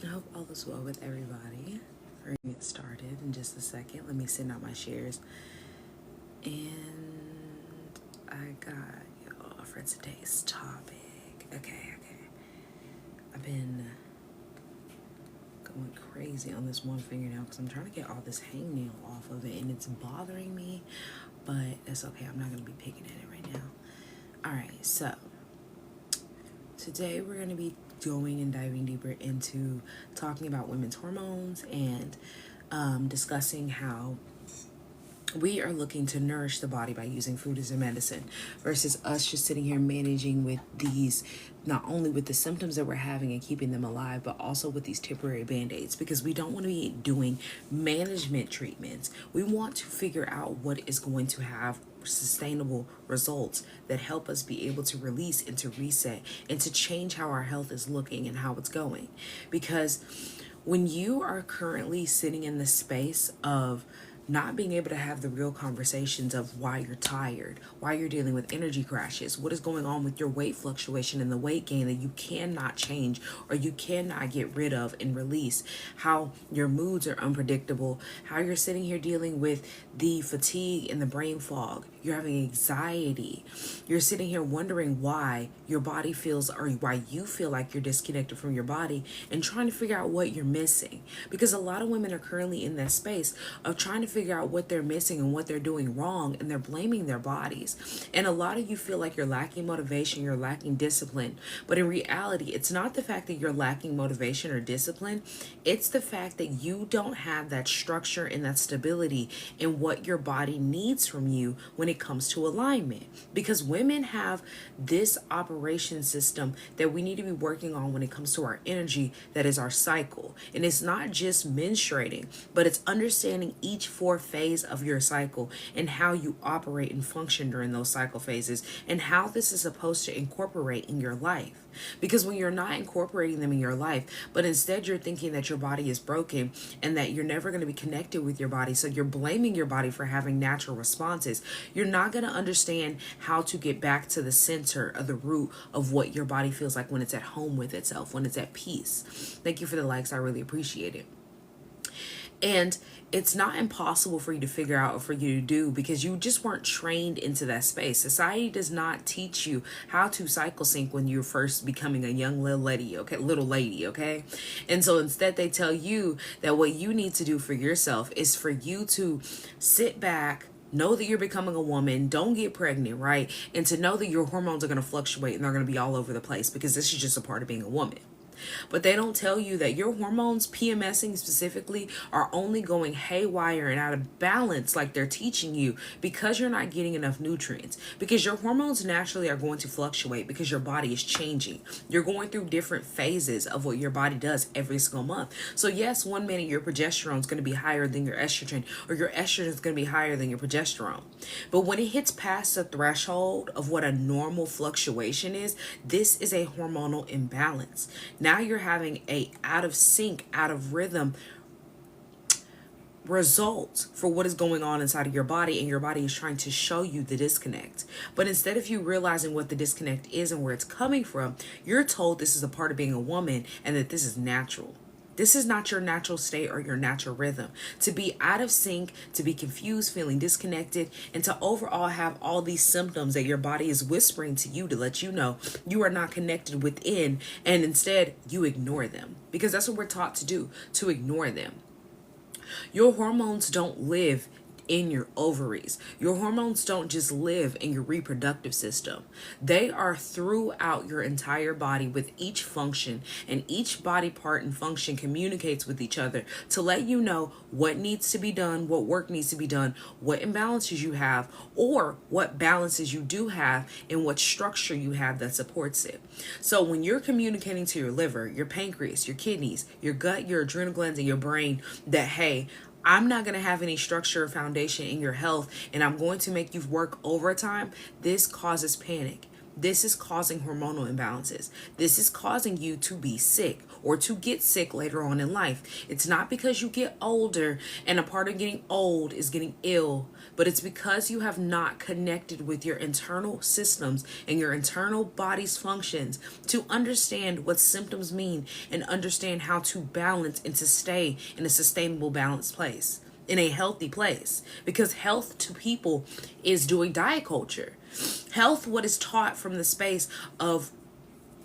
I hope all is well with everybody. We're gonna get started in just a second. Let me send out my shares. And I got y'all for today's topic. Okay. I've been going crazy on this one fingernail because I'm trying to get all this hangnail off of it and it's bothering me. But it's okay. I'm not going to be picking at it right now. Alright, so today we're going to be going and diving deeper into talking about women's hormones and discussing how we are looking to nourish the body by using food as a medicine versus us just sitting here managing with these, not only with the symptoms that we're having and keeping them alive, but also with these temporary band-aids, because we don't want to be doing management treatments. We want to figure out what is going to have sustainable results that help us be able to release and to reset and to change how our health is looking and how it's going. Because when you are currently sitting in the space of not being able to have the real conversations of why you're tired, why you're dealing with energy crashes, what is going on with your weight fluctuation and the weight gain that you cannot change or you cannot get rid of and release, how your moods are unpredictable, how you're sitting here dealing with the fatigue and the brain fog, you're having anxiety, you're sitting here wondering why your body feels, or why you feel like you're disconnected from your body, and trying to figure out what you're missing. Because a lot of women are currently in that space of trying to figure out what they're missing and what they're doing wrong, and they're blaming their bodies. And a lot of you feel like you're lacking motivation, you're lacking discipline, but in reality it's not the fact that you're lacking motivation or discipline, it's the fact that you don't have that structure and that stability in what your body needs from you when it comes to alignment. Because women have this operation system that we need to be working on when it comes to our energy, that is our cycle. And it's not just menstruating, but it's understanding each four phase of your cycle and how you operate and function during those cycle phases, and how this is supposed to incorporate in your life. Because when you're not incorporating them in your life, but instead you're thinking that your body is broken and that you're never going to be connected with your body, so you're blaming your body for having natural responses, you're not going to understand how to get back to the center of the root of what your body feels like when it's at home with itself, when it's at peace. Thank you for the likes. I really appreciate it. And it's not impossible for you to figure out or for you to do, because you just weren't trained into that space. Society does not teach you how to cycle sync when you're first becoming a young little lady, okay? And so instead they tell you that what you need to do for yourself is for you to sit back, know that you're becoming a woman, don't get pregnant, right? And to know that your hormones are going to fluctuate and they're going to be all over the place, because this is just a part of being a woman. But they don't tell you that your hormones, PMSing specifically, are only going haywire and out of balance like they're teaching you because you're not getting enough nutrients. Because your hormones naturally are going to fluctuate because your body is changing. You're going through different phases of what your body does every single month. So yes, 1 minute your progesterone is going to be higher than your estrogen, or your estrogen is going to be higher than your progesterone. But when it hits past the threshold of what a normal fluctuation is, this is a hormonal imbalance. Now you're having a out of sync, out of rhythm results for what is going on inside of your body, and your body is trying to show you the disconnect. But instead of you realizing what the disconnect is and where it's coming from, you're told this is a part of being a woman and that this is natural. This is not your natural state or your natural rhythm. To be out of sync, to be confused, feeling disconnected, and to overall have all these symptoms that your body is whispering to you to let you know you are not connected within, and instead you ignore them. Because that's what we're taught to do, to ignore them. Your hormones don't live in your ovaries. Your hormones don't just live in your reproductive system. They are throughout your entire body with each function, and each body part and function communicates with each other to let you know what needs to be done, what work needs to be done, what imbalances you have, or what balances you do have, and what structure you have that supports it. So when you're communicating to your liver, your pancreas, your kidneys, your gut, your adrenal glands, and your brain that, hey, I'm not going to have any structure or foundation in your health, and I'm going to make you work overtime, this causes panic. This is causing hormonal imbalances. This is causing you to be sick or to get sick later on in life. It's not because you get older and a part of getting old is getting ill, but it's because you have not connected with your internal systems and your internal body's functions to understand what symptoms mean and understand how to balance and to stay in a sustainable, balanced place, in a healthy place. Because health to people is doing diet culture. Health, what is taught from the space of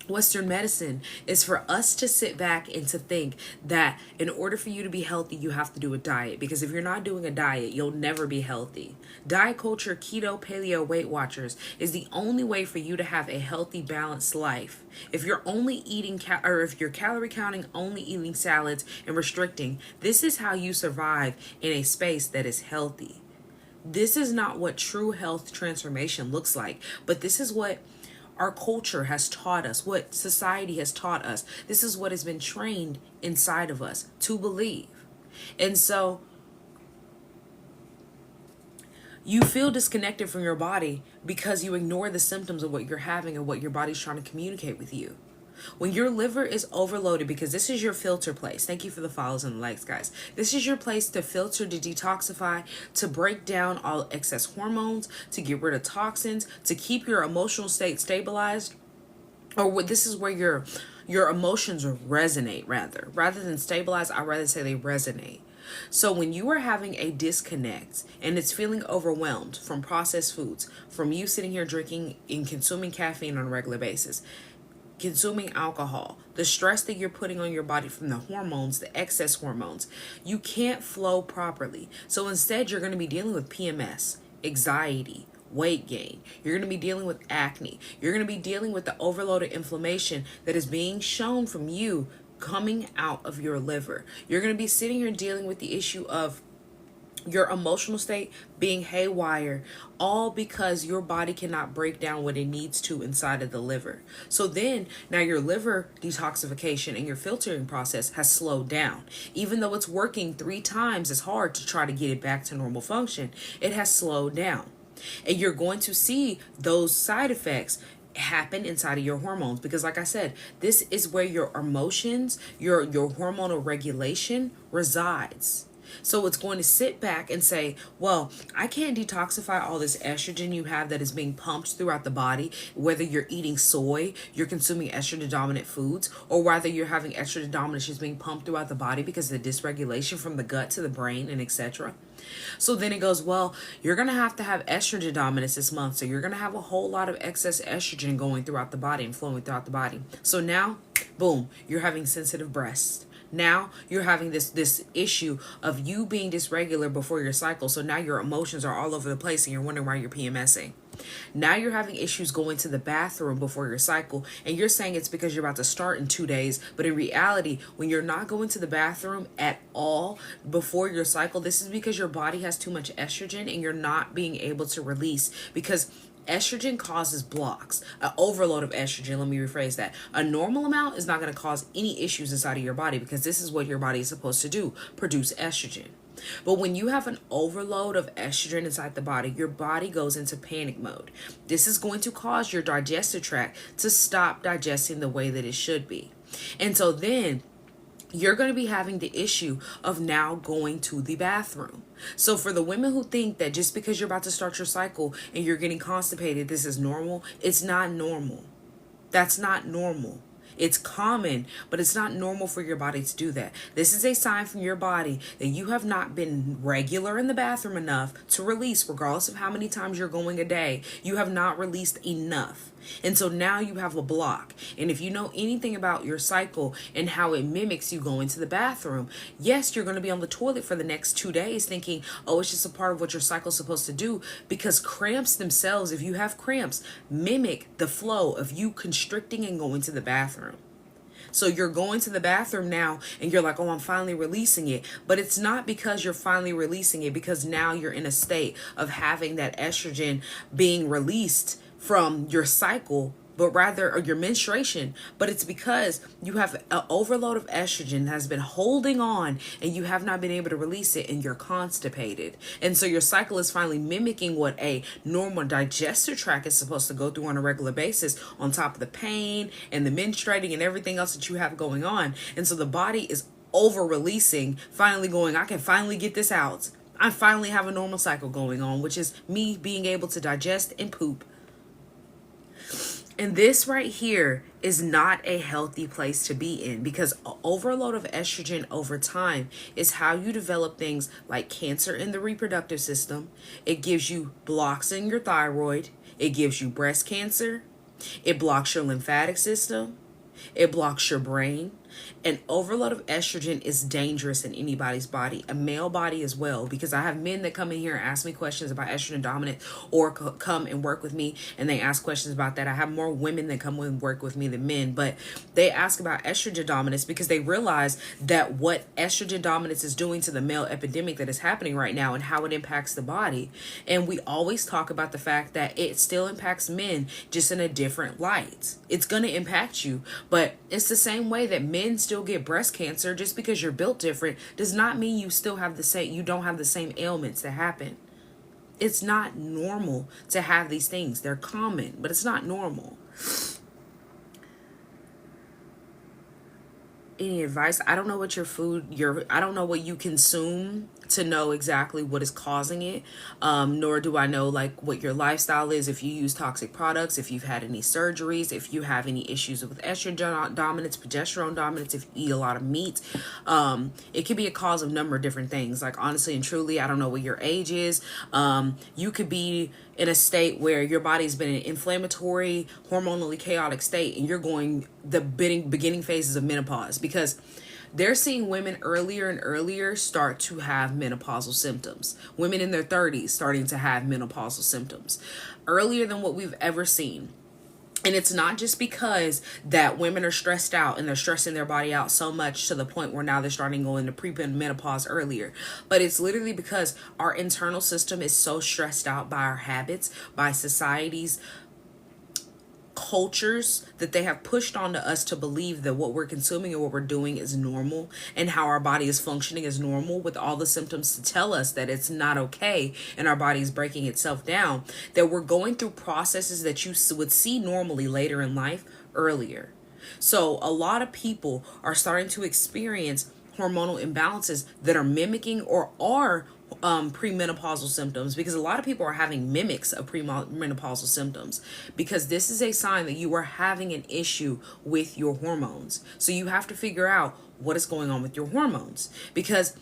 Western medicine, is for us to sit back and to think that in order for you to be healthy, you have to do a diet. Because if you're not doing a diet, you'll never be healthy. Diet culture, keto, paleo, Weight Watchers is the only way for you to have a healthy, balanced life. If you're only eating, or if you're calorie counting, only eating salads and restricting, this is how you survive in a space that is healthy. This is not what true health transformation looks like, but this is what our culture has taught us, what society has taught us. This is what has been trained inside of us to believe. And so you feel disconnected from your body because you ignore the symptoms of what you're having and what your body's trying to communicate with you. When your liver is overloaded, because this is your filter place. Thank you for the follows and the likes, guys. This is your place to filter, to detoxify, to break down all excess hormones, to get rid of toxins, to keep your emotional state stabilized. Or this is where your emotions resonate, rather than stabilize. I'd rather say they resonate. So when you are having a disconnect and it's feeling overwhelmed from processed foods, from you sitting here drinking and consuming caffeine on a regular basis, consuming alcohol, the stress that you're putting on your body from the hormones, the excess hormones, you can't flow properly. So instead, you're going to be dealing with PMS, anxiety, weight gain. You're going to be dealing with acne. You're going to be dealing with the overloaded inflammation that is being shown from you coming out of your liver. You're going to be sitting here dealing with the issue of your emotional state being haywire, all because your body cannot break down what it needs to inside of the liver. So then now your liver detoxification and your filtering process has slowed down. Even though it's working 3 times as hard to try to get it back to normal function, it has slowed down. And you're going to see those side effects happen inside of your hormones, because like I said, this is where your emotions, your hormonal regulation resides. So it's going to sit back and say, well, I can't detoxify all this estrogen you have that is being pumped throughout the body, whether you're eating soy, you're consuming estrogen dominant foods, or whether you're having estrogen dominance just being pumped throughout the body because of the dysregulation from the gut to the brain and etc. So then it goes, well, you're going to have estrogen dominance this month. So you're going to have a whole lot of excess estrogen going throughout the body and flowing throughout the body. So now, boom, you're having sensitive breasts. Now you're having this issue of you being dysregular before your cycle. So now your emotions are all over the place and you're wondering why you're PMSing. Now you're having issues going to the bathroom before your cycle, and you're saying it's because you're about to start in 2 days. But in reality, when you're not going to the bathroom at all before your cycle, this is because your body has too much estrogen and you're not being able to release, because estrogen causes blocks, an overload of estrogen. Let me rephrase that. A normal amount is not going to cause any issues inside of your body, because this is what your body is supposed to do, produce estrogen. But when you have an overload of estrogen inside the body, your body goes into panic mode. This is going to cause your digestive tract to stop digesting the way that it should be. And so then you're going to be having the issue of now going to the bathroom. So for the women who think that just because you're about to start your cycle and you're getting constipated, this is normal, it's not normal. That's not normal. It's common, but it's not normal for your body to do that. This is a sign from your body that you have not been regular in the bathroom enough to release, regardless of how many times you're going a day. You have not released enough. And so now you have a block. And if you know anything about your cycle and how it mimics you going to the bathroom, yes, you're going to be on the toilet for the next 2 days thinking, oh, it's just a part of what your cycle's supposed to do. Because cramps themselves, if you have cramps, mimic the flow of you constricting and going to the bathroom. So you're going to the bathroom now and you're like, oh, I'm finally releasing it. But it's not because you're finally releasing it, because now you're in a state of having that estrogen being released from your cycle, but rather, or your menstruation. But it's because you have an overload of estrogen that has been holding on and you have not been able to release it, and you're constipated. And so your cycle is finally mimicking what a normal digestive tract is supposed to go through on a regular basis, on top of the pain and the menstruating and everything else that you have going on. And so the body is over releasing, finally going, I can finally get this out. I finally have a normal cycle going on, which is me being able to digest and poop. And this right here is not a healthy place to be in, because overload of estrogen over time is how you develop things like cancer in the reproductive system. It gives you blocks in your thyroid. It gives you breast cancer. It blocks your lymphatic system. It blocks your brain. An overload of estrogen is dangerous in anybody's body, a male body as well, because I have men that come in here and ask me questions about estrogen dominance, or come and work with me and they ask questions about that. I have more women that come and work with me than men, but they ask about estrogen dominance because they realize that what estrogen dominance is doing to the male epidemic that is happening right now and how it impacts the body. And we always talk about the fact that it still impacts men, just in a different light. It's going to impact you, but it's the same way that men still get breast cancer. Just because you're built different does not mean you still have the same, you don't have the same ailments that happen. It's not normal to have these things. They're common, but it's not normal. Any advice? I don't know what I don't know what you consume to know exactly what is causing it. Nor do I know like what your lifestyle is, if you use toxic products, if you've had any surgeries, if you have any issues with estrogen dominance, progesterone dominance, if you eat a lot of meat. It could be a cause of a number of different things. Like honestly and truly, I don't know what your age is. You could be in a state where your body's been in an inflammatory, hormonally chaotic state, and you're going the beginning phases of menopause, because they're seeing women earlier and earlier start to have menopausal symptoms. Women in their 30s starting to have menopausal symptoms earlier than what we've ever seen. And it's not just because that women are stressed out and they're stressing their body out so much to the point where now they're starting to go into premenopause earlier. But it's literally because our internal system is so stressed out by our habits, by society's cultures, that they have pushed onto us to believe that what we're consuming and what we're doing is normal, and how our body is functioning is normal, with all the symptoms to tell us that it's not okay and our body is breaking itself down, that we're going through processes that you would see normally later in life earlier. So a lot of people are starting to experience hormonal imbalances that are mimicking or are premenopausal symptoms, because a lot of people are having mimics of premenopausal symptoms, because this is a sign that you are having an issue with your hormones. So you have to figure out what is going on with your hormones, because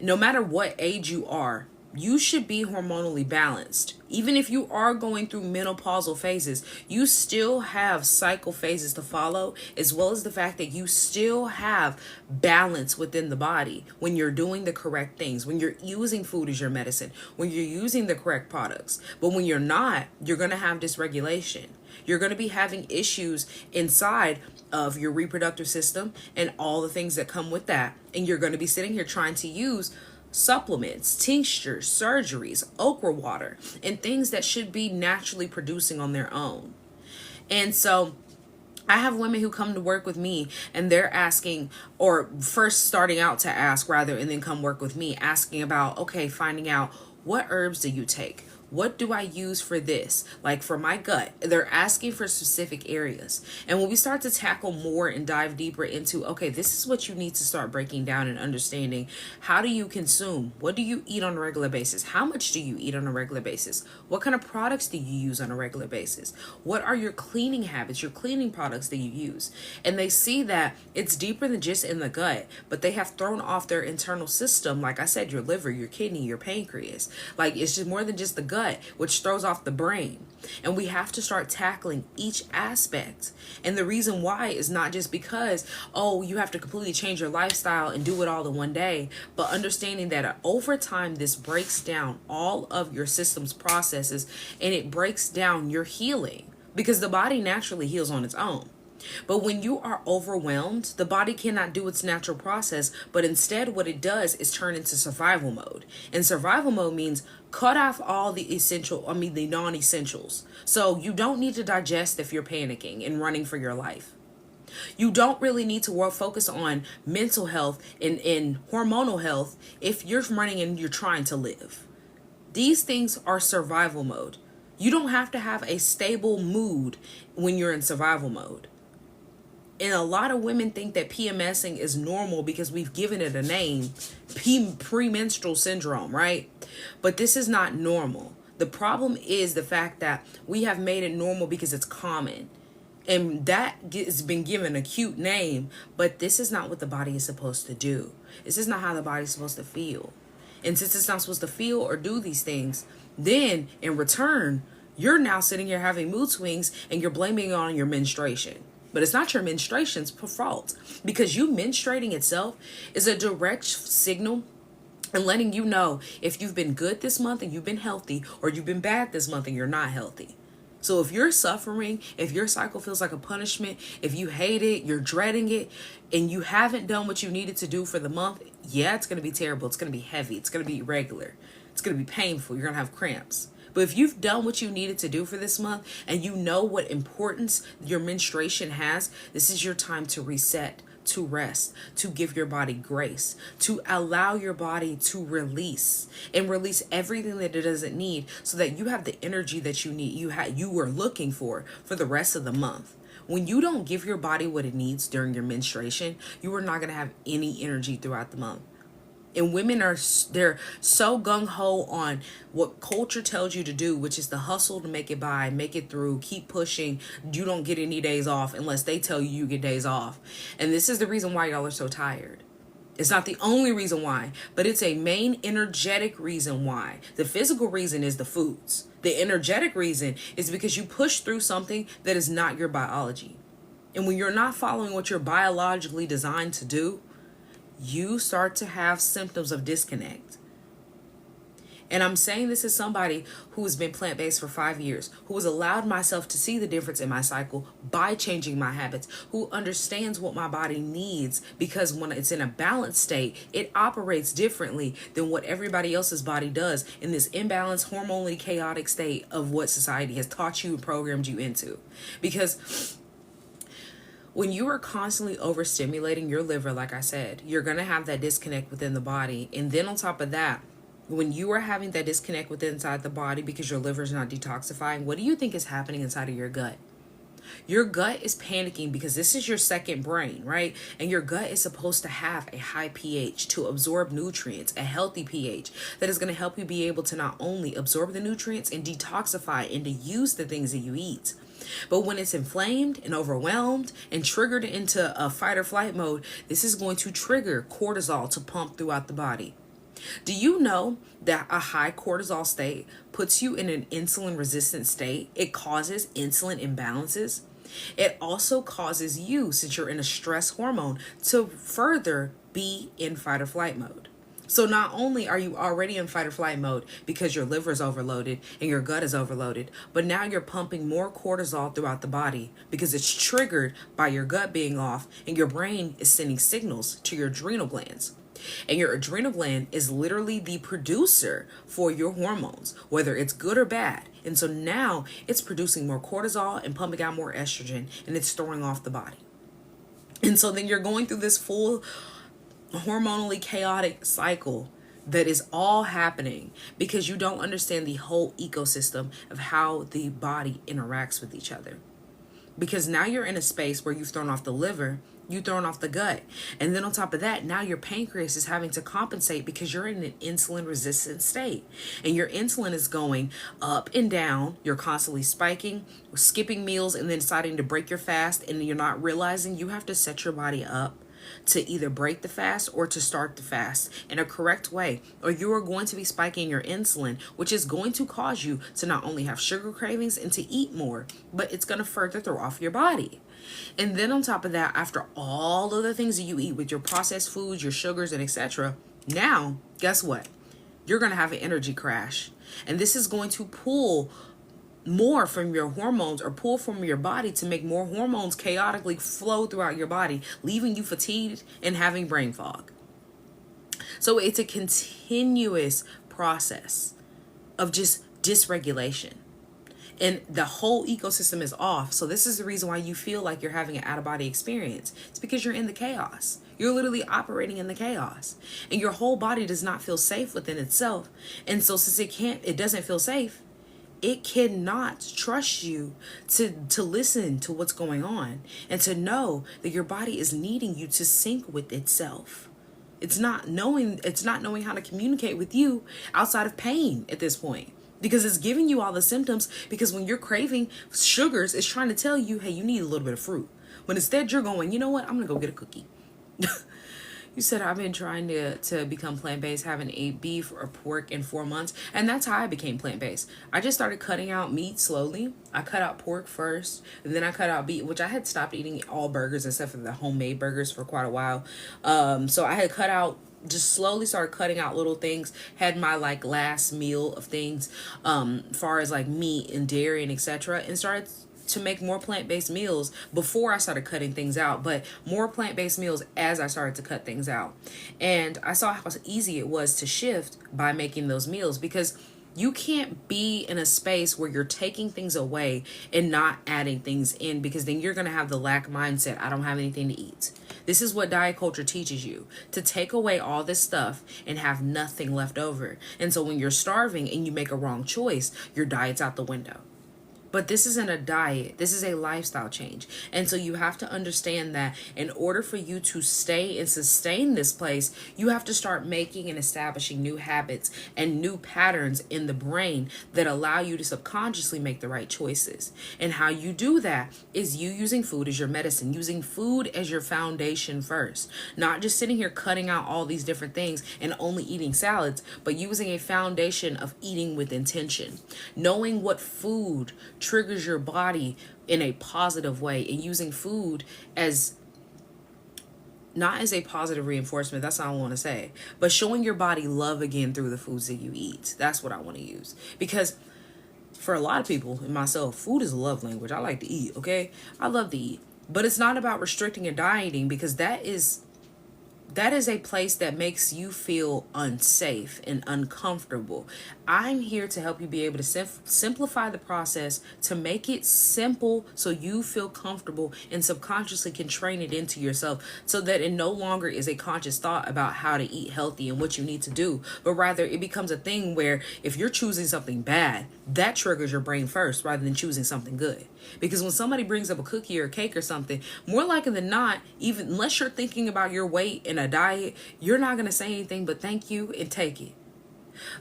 no matter what age you are, you should be hormonally balanced. Even if you are going through menopausal phases, you still have cycle phases to follow, as well as the fact that you still have balance within the body when you're doing the correct things, when you're using food as your medicine, when you're using the correct products. But when you're not, you're going to have dysregulation. You're going to be having issues inside of your reproductive system and all the things that come with that. And you're going to be sitting here trying to use supplements, tinctures, surgeries, okra water, and things that should be naturally producing on their own. And so I have women who come to work with me and they're asking, or first starting out to ask rather, and then come work with me asking about, okay, finding out, what herbs do you take? What do I use for this? Like for my gut, they're asking for specific areas. And when we start to tackle more and dive deeper into, okay, this is what you need to start breaking down and understanding. How do you consume? What do you eat on a regular basis? How much do you eat on a regular basis? What kind of products do you use on a regular basis? What are your cleaning habits, your cleaning products that you use? And they see that it's deeper than just in the gut, but they have thrown off their internal system. Like I said, your liver, your kidney, your pancreas. Like it's just more than just the gut, which throws off the brain. And we have to start tackling each aspect. And the reason why is not just because, oh, you have to completely change your lifestyle and do it all in one day, but understanding that over time, this breaks down all of your system's processes and it breaks down your healing, because the body naturally heals on its own. But when you are overwhelmed, the body cannot do its natural process, but instead what it does is turn into survival mode. And survival mode means cut off all the the non-essentials. So you don't need to digest if you're panicking and running for your life. You don't really need to focus on mental health and hormonal health if you're running and you're trying to live. These things are survival mode. You don't have to have a stable mood when you're in survival mode. And a lot of women think that PMSing is normal because we've given it a name, premenstrual syndrome, right? But this is not normal. The problem is the fact that we have made it normal because it's common. And that has been given a cute name, but this is not what the body is supposed to do. This is not how the body is supposed to feel. And since it's not supposed to feel or do these things, then in return, you're now sitting here having mood swings and you're blaming it on your menstruation. But it's not your menstruation's fault, because you menstruating itself is a direct signal and letting you know if you've been good this month and you've been healthy, or you've been bad this month and you're not healthy. So if you're suffering, if your cycle feels like a punishment, if you hate it, you're dreading it, and you haven't done what you needed to do for the month, yeah, it's going to be terrible. It's going to be heavy. It's going to be irregular. It's going to be painful. You're going to have cramps. But if you've done what you needed to do for this month and you know what importance your menstruation has, this is your time to reset, to rest, to give your body grace, to allow your body to release and release everything that it doesn't need, so that you have the energy that you need, you were looking for the rest of the month. When you don't give your body what it needs during your menstruation, you are not going to have any energy throughout the month. And women they're so gung-ho on what culture tells you to do, which is the hustle to make it by, make it through, keep pushing. You don't get any days off unless they tell you get days off. And this is the reason why y'all are so tired. It's not the only reason why, but it's a main energetic reason why. The physical reason is the foods. The energetic reason is because you push through something that is not your biology. And when you're not following what you're biologically designed to do, you start to have symptoms of disconnect. And I'm saying this as somebody who has been plant-based for 5 years, who has allowed myself to see the difference in my cycle by changing my habits, who understands what my body needs, because when it's in a balanced state, it operates differently than what everybody else's body does in this imbalanced, hormonally chaotic state of what society has taught you and programmed you into. Because when you are constantly overstimulating your liver, like I said, you're going to have that disconnect within the body. And then on top of that, when you are having that disconnect within inside the body because your liver is not detoxifying, what do you think is happening inside of your gut? Your gut is panicking because this is your second brain, right? And your gut is supposed to have a high pH to absorb nutrients, a healthy pH that is going to help you be able to not only absorb the nutrients and detoxify and to use the things that you eat. But when it's inflamed and overwhelmed and triggered into a fight or flight mode, this is going to trigger cortisol to pump throughout the body. Do you know that a high cortisol state puts you in an insulin resistant state? It causes insulin imbalances. It also causes you, since you're in a stress hormone, to further be in fight or flight mode. So not only are you already in fight or flight mode because your liver is overloaded and your gut is overloaded, but now you're pumping more cortisol throughout the body because it's triggered by your gut being off, and your brain is sending signals to your adrenal glands. And your adrenal gland is literally the producer for your hormones, whether it's good or bad. And so now it's producing more cortisol and pumping out more estrogen, and it's throwing off the body. And so then you're going through this full hormonally chaotic cycle that is all happening because you don't understand the whole ecosystem of how the body interacts with each other. Because now you're in a space where you've thrown off the liver, you've thrown off the gut. And then on top of that, now your pancreas is having to compensate because you're in an insulin resistant state. And your insulin is going up and down. You're constantly spiking, skipping meals, and then deciding to break your fast. And you're not realizing you have to set your body up to either break the fast or to start the fast in a correct way, or you are going to be spiking your insulin, which is going to cause you to not only have sugar cravings and to eat more, but it's going to further throw off your body. And then on top of that, after all of the things that you eat with your processed foods, your sugars, and etc., now guess what? You're going to have an energy crash, and this is going to pull more from your hormones or pull from your body to make more hormones chaotically flow throughout your body, leaving you fatigued and having brain fog. So it's a continuous process of just dysregulation. And the whole ecosystem is off. So this is the reason why you feel like you're having an out-of-body experience. It's because you're in the chaos. You're literally operating in the chaos. And your whole body does not feel safe within itself. And so since it doesn't feel safe, it cannot trust you to listen to what's going on and to know that your body is needing you to sync with itself. It's not knowing how to communicate with you outside of pain at this point, because it's giving you all the symptoms. Because when you're craving sugars, it's trying to tell you, hey, you need a little bit of fruit. When instead you're going, you know what, I'm gonna go get a cookie. You said, I've been trying to become plant-based, haven't ate beef or pork in 4 months. And that's how I became plant-based. I just started cutting out meat slowly. I cut out pork first, and then I cut out beef, which I had stopped eating all burgers except for the homemade burgers for quite a while. So I had cut out, just slowly started cutting out little things, had my like last meal of things, far as like meat and dairy and etc., and started to make more plant-based meals before I started cutting things out, but more plant-based meals as I started to cut things out. And I saw how easy it was to shift by making those meals, because you can't be in a space where you're taking things away and not adding things in, because then you're going to have the lack mindset. I don't have anything to eat. This is what diet culture teaches you, to take away all this stuff and have nothing left over. And so when you're starving and you make a wrong choice, your diet's out the window. But this isn't a diet. This is a lifestyle change. And so you have to understand that in order for you to stay and sustain this place, you have to start making and establishing new habits and new patterns in the brain that allow you to subconsciously make the right choices. And how you do that is you using food as your medicine, using food as your foundation first. Not just sitting here cutting out all these different things and only eating salads, but using a foundation of eating with intention. Knowing what food triggers your body in a positive way, and using food as not as a positive reinforcement, that's not what I want to say, but showing your body love again through the foods that you eat. That's what I want to use, because for a lot of people and myself, food is a love language. I like to eat, okay? I love to eat, but it's not about restricting and dieting, because that is a place that makes you feel unsafe and uncomfortable. I'm here to help you be able to simplify the process, to make it simple so you feel comfortable and subconsciously can train it into yourself, so that it no longer is a conscious thought about how to eat healthy and what you need to do, but rather it becomes a thing where if you're choosing something bad, that triggers your brain first rather than choosing something good. Because when somebody brings up a cookie or a cake or something, more likely than not, even unless you're thinking about your weight and a diet, you're not going to say anything but thank you and take it.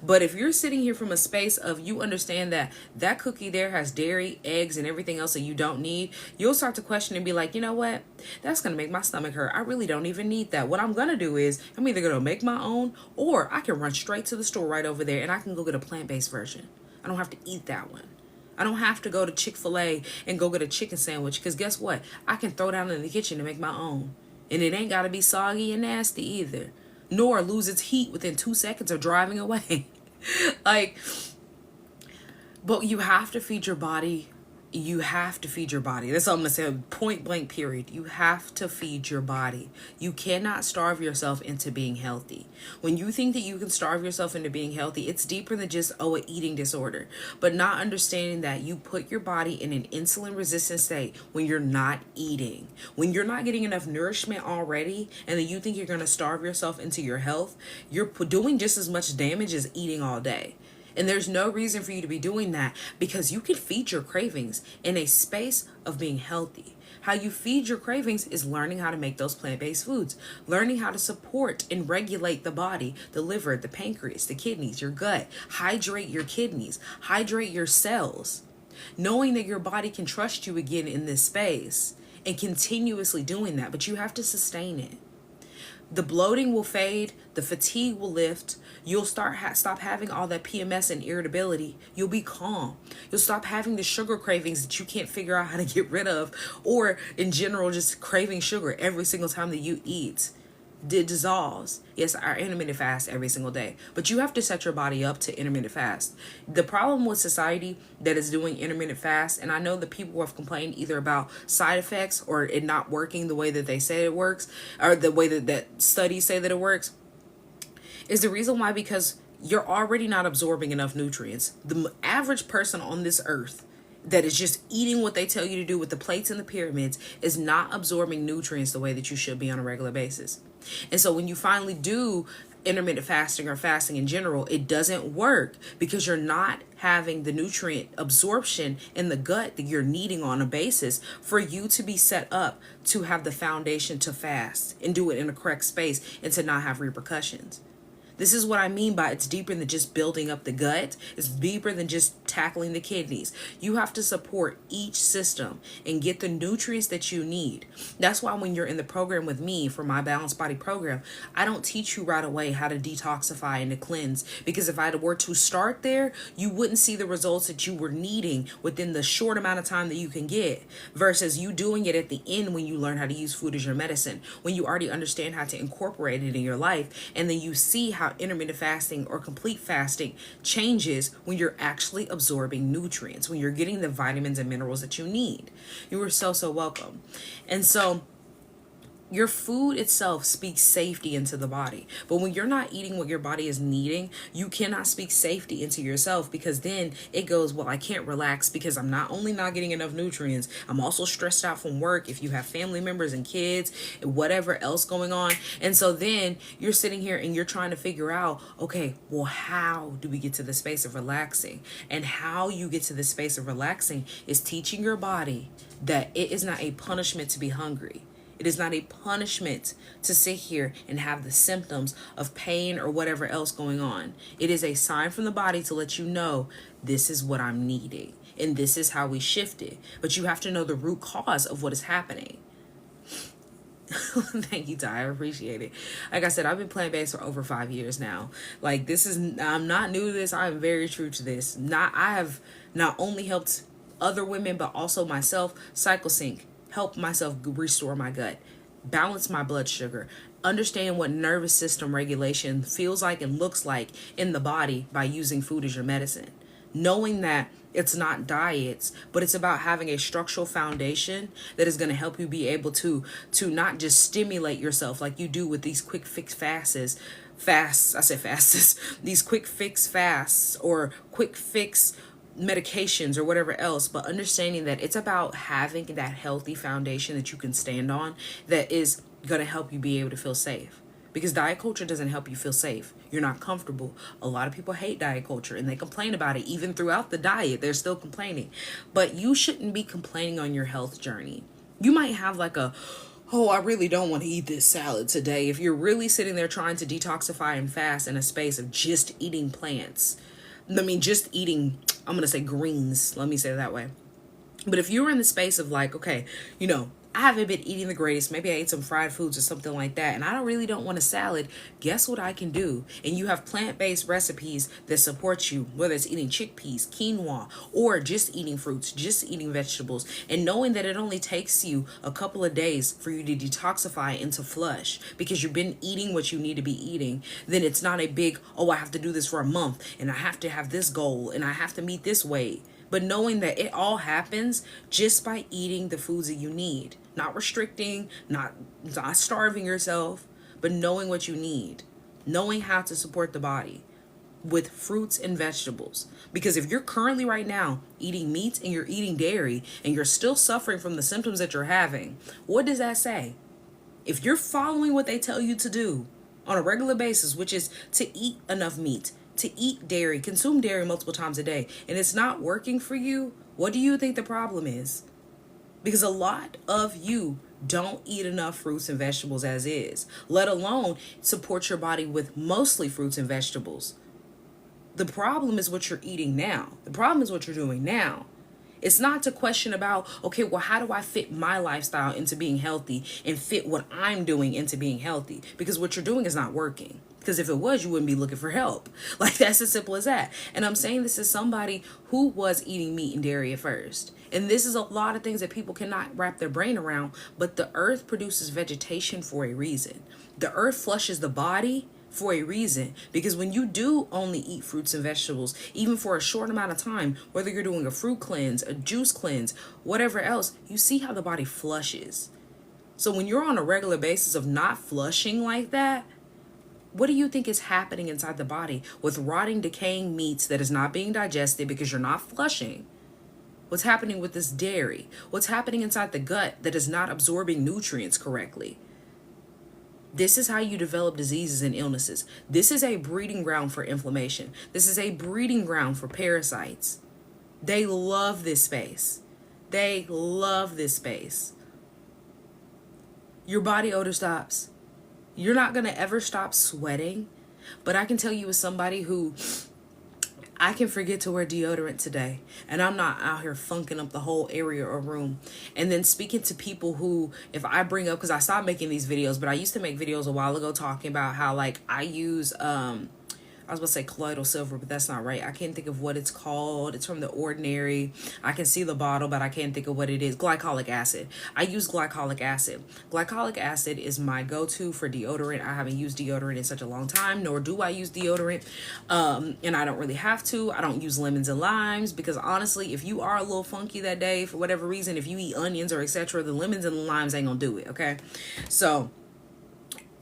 But if you're sitting here from a space of you understand that that cookie there has dairy, eggs, and everything else that you don't need, you'll start to question and be like, you know what? That's going to make my stomach hurt. I really don't even need that. What I'm going to do is I'm either going to make my own, or I can run straight to the store right over there and I can go get a plant-based version. I don't have to eat that one. I don't have to go to Chick-fil-A and go get a chicken sandwich, because guess what? I can throw down in the kitchen and make my own. And it ain't got to be soggy and nasty either, nor lose its heat within 2 seconds of driving away. But you have to feed your body you have to feed your body. That's all I'm going to say, point blank period. You have to feed your body. You cannot starve yourself into being healthy. When you think that you can starve yourself into being healthy, it's deeper than just, an eating disorder. But not understanding that you put your body in an insulin resistant state when you're not eating. When you're not getting enough nourishment already, and then you think you're going to starve yourself into your health, you're doing just as much damage as eating all day. And there's no reason for you to be doing that, because you can feed your cravings in a space of being healthy. How you feed your cravings is learning how to make those plant-based foods, learning how to support and regulate the body, the liver, the pancreas, the kidneys, your gut, hydrate your kidneys, hydrate your cells, knowing that your body can trust you again in this space, and continuously doing that, but you have to sustain it. The bloating will fade, the fatigue will lift, you'll stop having all that PMS and irritability, you'll be calm, you'll stop having the sugar cravings that you can't figure out how to get rid of, or in general just craving sugar every single time that you eat. It dissolves. Yes, I intermittent fast every single day, but you have to set your body up to intermittent fast. The problem with society that is doing intermittent fast, and I know that people have complained either about side effects or it not working the way that they say it works, or the way that studies say that it works, is the reason why, because you're already not absorbing enough nutrients. The average person on this earth that is just eating what they tell you to do with the plates and the pyramids is not absorbing nutrients the way that you should be on a regular basis. And so when you finally do intermittent fasting or fasting in general, it doesn't work because you're not having the nutrient absorption in the gut that you're needing on a basis for you to be set up to have the foundation to fast and do it in a correct space and to not have repercussions. This is what I mean by it's deeper than just building up the gut. It's deeper than just tackling the kidneys. You have to support each system and get the nutrients that you need. That's why when you're in the program with me for my Balanced Body program, I don't teach you right away how to detoxify and to cleanse. Because if I were to start there, you wouldn't see the results that you were needing within the short amount of time that you can get, versus you doing it at the end when you learn how to use food as your medicine, when you already understand how to incorporate it in your life, and then you see how intermittent fasting or complete fasting changes when you're actually absorbing nutrients, when you're getting the vitamins and minerals that you need. You are so welcome. And so your food itself speaks safety into the body. But when you're not eating what your body is needing, you cannot speak safety into yourself, because then it goes, well, I can't relax because I'm not only not getting enough nutrients, I'm also stressed out from work, if you have family members and kids and whatever else going on. And so then you're sitting here and you're trying to figure out, okay, well, how do we get to the space of relaxing? And how you get to the space of relaxing is teaching your body that it is not a punishment to be hungry. It is not a punishment to sit here and have the symptoms of pain or whatever else going on. It is a sign from the body to let you know this is what I'm needing and this is how we shift it. But you have to know the root cause of what is happening. Thank you, Ty. I appreciate it. Like I said, I've been plant-based for over 5 years now. Like, I'm not new to this. I am very true to this. I have not only helped other women, but also myself cycle sync, help myself restore my gut, balance my blood sugar, understand what nervous system regulation feels like and looks like in the body by using food as your medicine. Knowing that it's not diets, but it's about having a structural foundation that is going to help you be able to not just stimulate yourself like you do with these quick fix these quick fix fasts or quick fix medications or whatever else, but understanding that it's about having that healthy foundation that you can stand on that is going to help you be able to feel safe. Because diet culture doesn't help you feel safe. You're not comfortable. A lot of people hate diet culture and they complain about it. Even throughout the diet, they're still complaining. But you shouldn't be complaining on your health journey. You might have like I really don't want to eat this salad today. If you're really sitting there trying to detoxify and fast in a space of just eating plants, just eating, I'm going to say greens. Let me say it that way. But if you were in the space of like, okay, I haven't been eating the greatest. Maybe I ate some fried foods or something like that, and I don't want a salad. Guess what I can do? And you have plant-based recipes that support you, whether it's eating chickpeas, quinoa, or just eating fruits, just eating vegetables, and knowing that it only takes you a couple of days for you to detoxify and to flush because you've been eating what you need to be eating, then it's not a big, I have to do this for a month, and I have to have this goal, and I have to meet this weight. but knowing that it all happens just by eating the foods that you need, not restricting, not starving yourself, but knowing what you need, knowing how to support the body with fruits and vegetables. Because if you're currently right now eating meat and you're eating dairy and you're still suffering from the symptoms that you're having, what does that say? If you're following what they tell you to do on a regular basis, which is to eat enough meat, to eat dairy, consume dairy multiple times a day, and it's not working for you, what do you think the problem is? Because a lot of you don't eat enough fruits and vegetables as is, let alone support your body with mostly fruits and vegetables. The problem is what you're eating now. The problem is what you're doing now. It's not to question about, okay, well, how do I fit my lifestyle into being healthy and fit what I'm doing into being healthy? Because what you're doing is not working. Because if it was, you wouldn't be looking for help. Like, that's as simple as that. And I'm saying this as somebody who was eating meat and dairy at first. And this is a lot of things that people cannot wrap their brain around. But the earth produces vegetation for a reason. The earth flushes the body for a reason. Because when you do only eat fruits and vegetables, even for a short amount of time, whether you're doing a fruit cleanse, a juice cleanse, whatever else, you see how the body flushes. So when you're on a regular basis of not flushing like that, what do you think is happening inside the body with rotting, decaying meats that is not being digested because you're not flushing? What's happening with this dairy? What's happening inside the gut that is not absorbing nutrients correctly? This is how you develop diseases and illnesses. This is a breeding ground for inflammation. This is a breeding ground for parasites. They love this space. They love this space. Your body odor stops. You're not going to ever stop sweating. But I can tell you as somebody who, I can forget to wear deodorant today, and I'm not out here funking up the whole area or room. And then speaking to people who, if I bring up, because I stopped making these videos, but I used to make videos a while ago talking about how, like, I use I was about to say colloidal silver, but that's not right. I can't think of what it's called. It's from The Ordinary. I can see the bottle, but I can't think of what it is. Glycolic acid. I use glycolic acid. Glycolic acid is my go-to for deodorant. I haven't used deodorant in such a long time, nor do I use deodorant. And I don't really have to. I don't use lemons and limes because honestly, if you are a little funky that day, for whatever reason, if you eat onions or etc., the lemons and the limes ain't gonna do it, okay? So,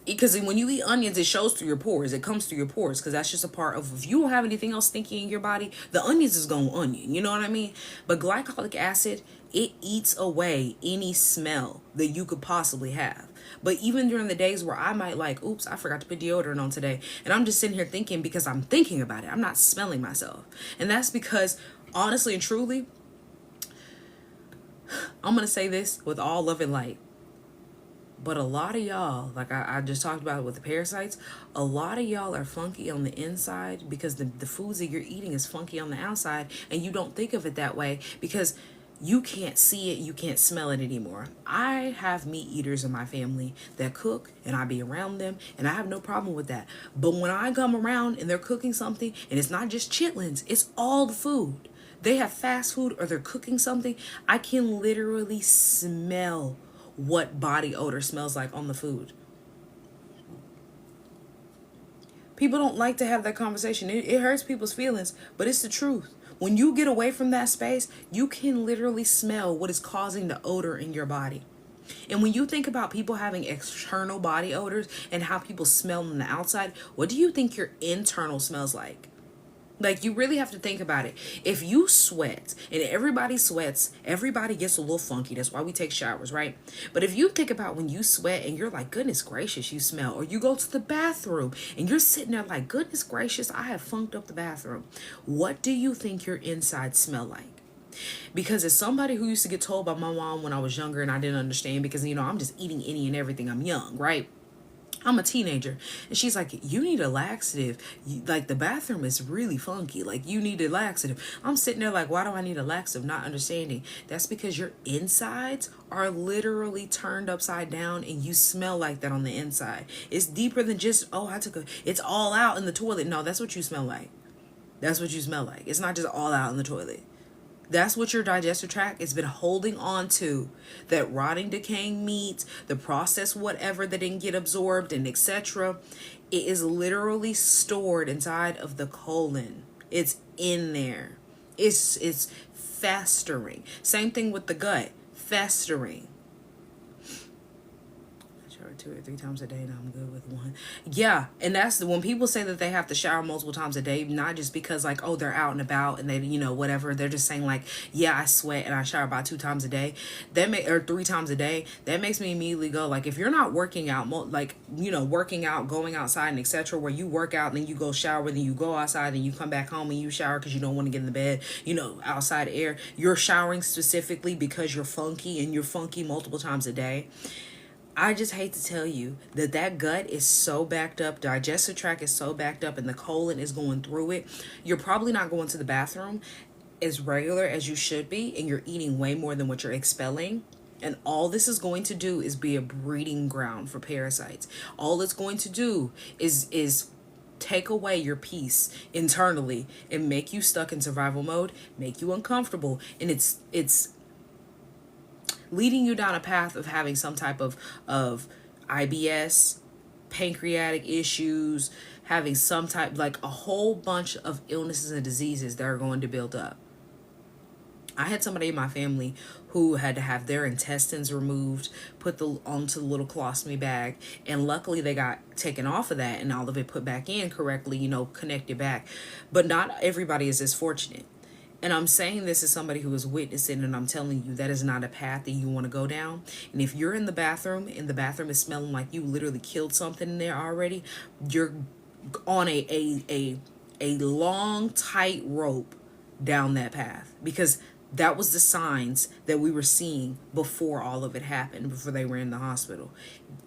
because when you eat onions, it shows through your pores. It comes through your pores because that's just a part of, if you don't have anything else stinky in your body, the onions is going to onion. You know what I mean? But glycolic acid, it eats away any smell that you could possibly have. But even during the days where I might like, oops, I forgot to put deodorant on today. And I'm just sitting here thinking because I'm thinking about it. I'm not smelling myself. And that's because honestly and truly, I'm going to say this with all love and light. But a lot of y'all, like I just talked about with the parasites, a lot of y'all are funky on the inside because the foods that you're eating is funky on the outside, and you don't think of it that way because you can't see it, you can't smell it anymore. I have meat eaters in my family that cook, and I be around them, and I have no problem with that. But when I come around and they're cooking something, and it's not just chitlins, it's all the food. They have fast food or they're cooking something, I can literally smell what body odor smells like on the food. People don't like to have that conversation. It hurts people's feelings, but it's the truth. When you get away from that space, you can literally smell what is causing the odor in your body. And when you think about people having external body odors and how people smell on the outside, what do you think your internal smells like? Like, you really have to think about it. If you sweat, and everybody sweats, everybody gets a little funky. That's why we take showers, right? But if you think about when you sweat and you're like, goodness gracious, you smell. Or you go to the bathroom and you're sitting there like, goodness gracious, I have funked up the bathroom. What do you think your inside smell like? Because as somebody who used to get told by my mom when I was younger and I didn't understand because, you know, I'm just eating any and everything. I'm young, right? I'm a teenager. And she's like, you need a laxative. Like, the bathroom is really funky. Like, you need a laxative. I'm sitting there like, why do I need a laxative? Not understanding. That's because your insides are literally turned upside down and you smell like that on the inside. It's deeper than just, oh, it's all out in the toilet. No, that's what you smell like. That's what you smell like. It's not just all out in the toilet. That's what your digestive tract has been holding on to. That rotting, decaying meat, the processed whatever that didn't get absorbed and etc. It is literally stored inside of the colon. It's in there. It's festering. Same thing with the gut, festering. 2 or 3 times a day, and I'm good with one. Yeah, and that's when people say that they have to shower multiple times a day, not just because like, oh, they're out and about and they, whatever. They're just saying like, yeah, I sweat and I shower about 2 times a day. Or 3 times a day. That makes me immediately go like, if you're not working out, working out, going outside and etc., where you work out and then you go shower, then you go outside and you come back home and you shower because you don't want to get in the bed, outside air. You're showering specifically because you're funky, and you're funky multiple times a day. I just hate to tell you that gut is so backed up, digestive tract is so backed up, and the colon is going through it. You're probably not going to the bathroom as regular as you should be, and you're eating way more than what you're expelling. And all this is going to do is be a breeding ground for parasites. All it's going to do is take away your peace internally and make you stuck in survival mode, make you uncomfortable, and it's leading you down a path of having some type of IBS, pancreatic issues, having some type, like a whole bunch of illnesses and diseases that are going to build up. I had somebody in my family who had to have their intestines removed, put onto the little colostomy bag, and luckily they got taken off of that and all of it put back in correctly, connected back. But not everybody is as fortunate. And I'm saying this as somebody who is witnessing, and I'm telling you that is not a path that you want to go down. And if you're in the bathroom and the bathroom is smelling like you literally killed something in there already, you're on a long, tight rope down that path, because that was the signs that we were seeing before all of it happened, before they were in the hospital.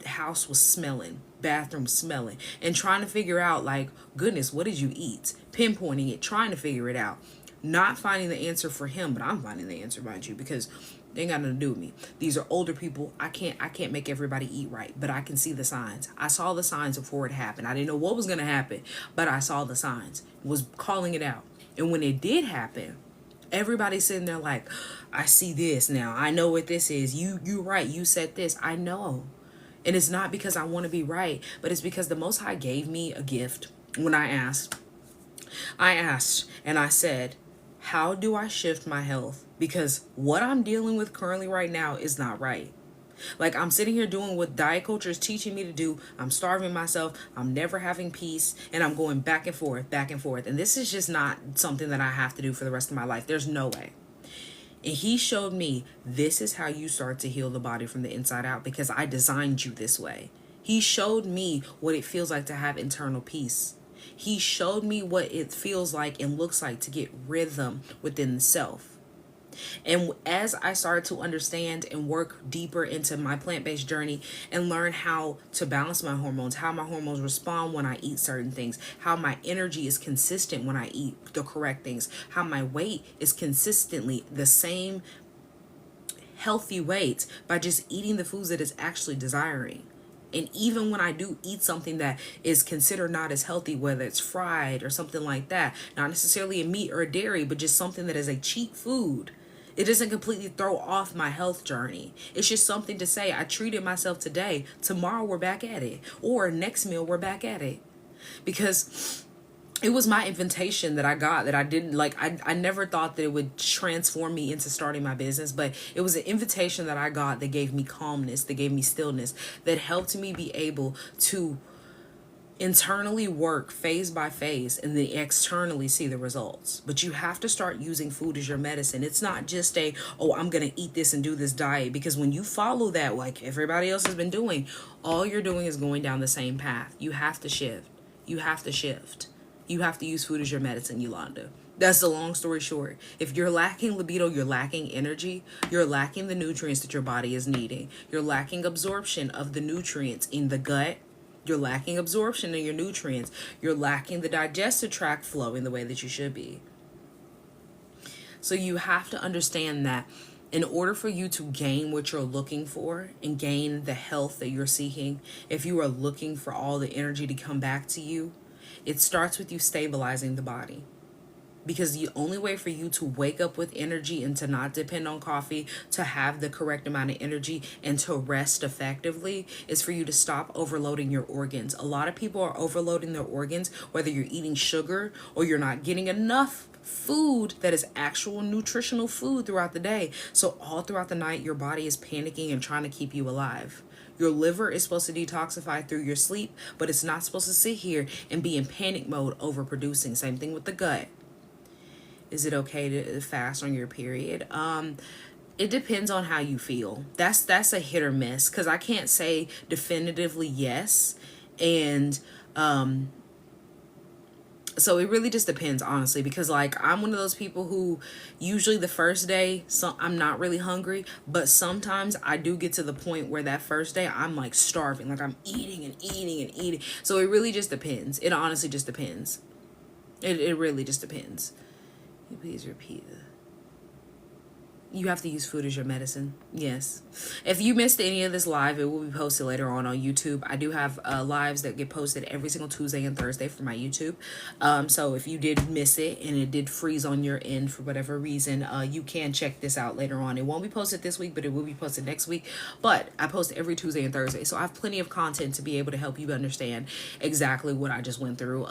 The house was smelling, bathroom smelling, and trying to figure out like, goodness, what did you eat? Pinpointing it, trying to figure it out. Not finding the answer for him, but I'm finding the answer, mind you, because they ain't got nothing to do with me. These are older people. I can't make everybody eat right, but I can see the signs. I saw the signs before it happened. I didn't know what was going to happen, but I saw the signs, was calling it out. And when it did happen, everybody's sitting there like, I see this now. I know what this is. You're right. You said this. I know. And it's not because I want to be right, but it's because the Most High gave me a gift when I asked and I said, how do I shift my health? Because what I'm dealing with currently right now is not right. Like, I'm sitting here doing what diet culture is teaching me to do. I'm starving myself. I'm never having peace. And I'm going back and forth, back and forth. And this is just not something that I have to do for the rest of my life. There's no way. And he showed me, this is how you start to heal the body from the inside out, because I designed you this way. He showed me what it feels like to have internal peace. He showed me what it feels like and looks like to get rhythm within the self. And as I started to understand and work deeper into my plant-based journey and learn how to balance my hormones, how my hormones respond when I eat certain things, how my energy is consistent when I eat the correct things, how my weight is consistently the same healthy weight by just eating the foods that it's actually desiring. And even when I do eat something that is considered not as healthy, whether it's fried or something like that, not necessarily a meat or a dairy, but just something that is a cheap food, it doesn't completely throw off my health journey. It's just something to say, I treated myself today. Tomorrow we're back at it. Or next meal we're back at it. Because it was my invitation that I got that I didn't like. I never thought that it would transform me into starting my business, but it was an invitation that I got that gave me calmness, that gave me stillness, that helped me be able to internally work phase by phase and then externally see the results. But you have to start using food as your medicine. It's not just I'm going to eat this and do this diet, because when you follow that like everybody else has been doing, all you're doing is going down the same path. You have to shift. You have to shift. You have to use food as your medicine, Yolanda. That's the long story short. If you're lacking libido, you're lacking energy, you're lacking the nutrients that your body is needing. You're lacking absorption of the nutrients in the gut. You're lacking absorption of your nutrients. You're lacking the digestive tract flowing the way that you should be. So you have to understand that in order for you to gain what you're looking for and gain the health that you're seeking, if you are looking for all the energy to come back to you, it starts with you stabilizing the body. Because the only way for you to wake up with energy and to not depend on coffee, to have the correct amount of energy and to rest effectively, is for you to stop overloading your organs. A lot of people are overloading their organs, whether you're eating sugar or you're not getting enough food that is actual nutritional food throughout the day. So all throughout the night, your body is panicking and trying to keep you alive. Your liver is supposed to detoxify through your sleep, but it's not supposed to sit here and be in panic mode overproducing. Same thing with the gut. Is it okay to fast on your period? It depends on how you feel. That's a hit or miss, because I can't say definitively yes. And so it really just depends, honestly, because like I'm one of those people who usually the first day, so I'm not really hungry, but sometimes I do get to the point where that first day I'm like starving, like I'm eating and eating and eating. So it really just depends. It honestly just depends. It really just depends. Can you please repeat that? You have to use food as your medicine. Yes. If you missed any of this live, it will be posted later on YouTube. I do have lives that get posted every single Tuesday and Thursday for my YouTube. So if you did miss it and it did freeze on your end for whatever reason, you can check this out later on. It won't be posted this week, but it will be posted next week. But I post every Tuesday and Thursday. So I have plenty of content to be able to help you understand exactly what I just went through.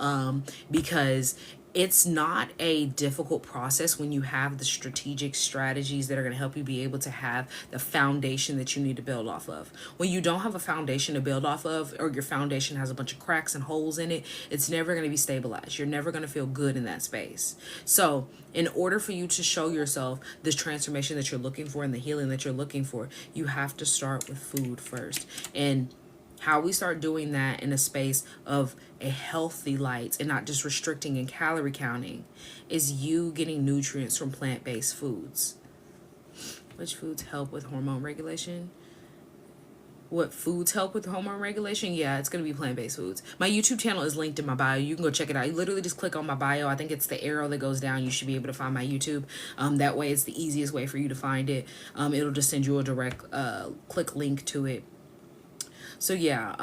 Because it's not a difficult process when you have the strategic strategies that are going to help you be able to have the foundation that you need to build off of. When you don't have a foundation to build off of, or your foundation has a bunch of cracks and holes in it, it's never going to be stabilized. You're never going to feel good in that space. So in order for you to show yourself this transformation that you're looking for and the healing that you're looking for, you have to start with food first. And how we start doing that in a space of a healthy light and not just restricting and calorie counting is you getting nutrients from plant-based foods. Which foods help with hormone regulation? What foods help with hormone regulation? Yeah, it's going to be plant-based foods. My YouTube channel is linked in my bio. You can go check it out. You literally just click on my bio. I think it's the arrow that goes down. You should be able to find my YouTube. That way it's the easiest way for you to find it. It'll just send you a direct click link to it. So yeah,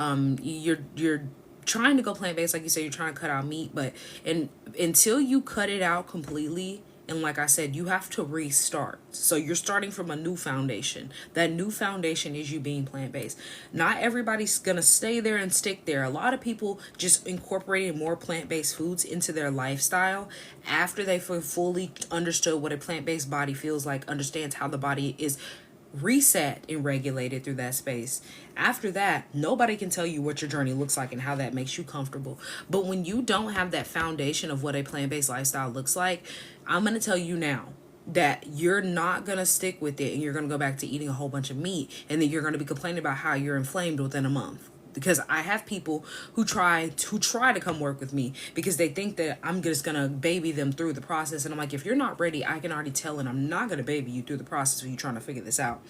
you're trying to go plant-based, like you said, you're trying to cut out meat, but until you cut it out completely, and like I said, you have to restart. So you're starting from a new foundation. That new foundation is you being plant-based. Not everybody's gonna stay there and stick there. A lot of people just incorporated more plant-based foods into their lifestyle after they fully understood what a plant-based body feels like, understands how the body is reset and regulated through that space. After that, nobody can tell you what your journey looks like and how that makes you comfortable. But when you don't have that foundation of what a plant-based lifestyle looks like, I'm going to tell you now that you're not going to stick with it, and you're going to go back to eating a whole bunch of meat, and then you're going to be complaining about how you're inflamed within a month. Because I have people who try to come work with me because they think that I'm just gonna baby them through the process, and I'm like, if you're not ready, I can already tell, and I'm not gonna baby you through the process of you trying to figure this out.